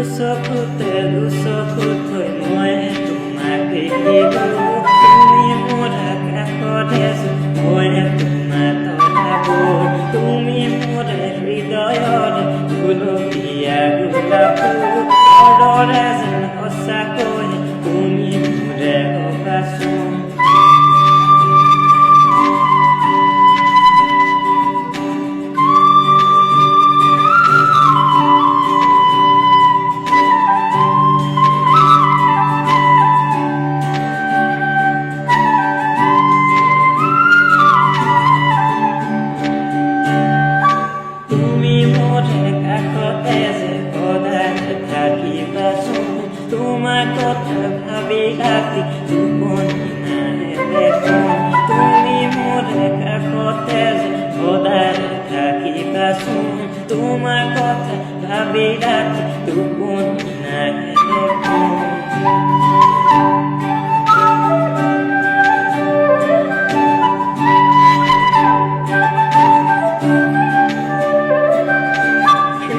দুচকুত হৈ মই তোমাক দেখিলো তুমি মোৰ কাষতে মই তোমাৰ তলাবোৰ তুমি মোৰ হৃদয়ৰ গুলপীয়া গোলাপবোৰ অদৰে যেন সঁচাকৈ তুমি মোৰে হবাচোন তোমার কথা ভাবি রাতি টোপনি নাহে দেখোন তুমি মোরে কাষতে সদায় থাকিবাচোন তোমার কথা ভাবি রাতি টোপনি নাহে দেখোন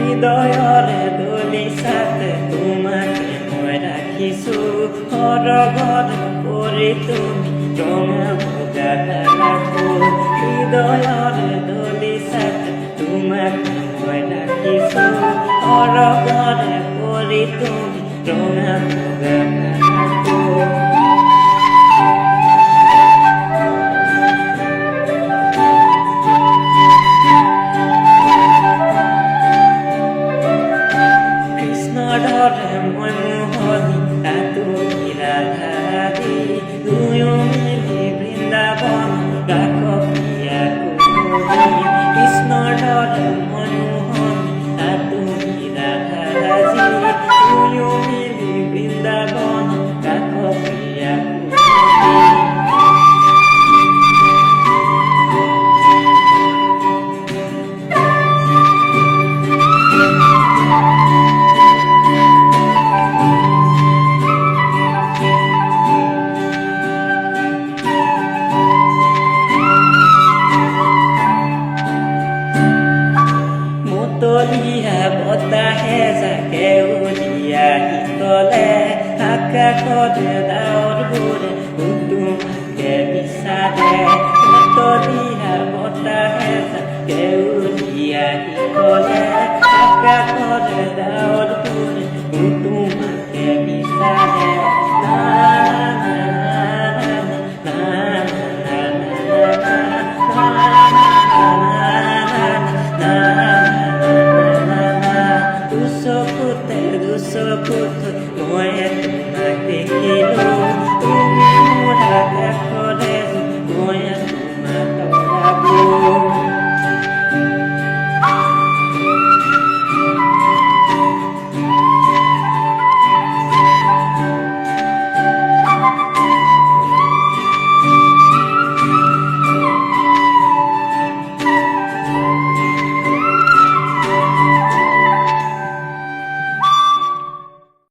হৃদয়ৰে দলিছাতে তোমাকে মই ৰাখিছো সৰগত কৰি তুমি ৰঙা বগা ৰাখো হৃদয়ৰে দলিছাতে তোমাকে মই ৰাখিছো সৰগত কৰি তুমি ৰঙা বগা ৰাখো মই মোহনী তাতো ৰাধাদি দুয়ো মিলি বৃন্দাবন কাকীয়া কুমুদি কৃষ্ণৰ দৰে মই মোহনী তাতো ৰাধাজি দুয়ো মিলি বৃন্দাবন কাকীয়া কুমুদি তলিয়া বতাহে জাকে উলিয়া শিকলে আকাশত ডাৱৰবোৰে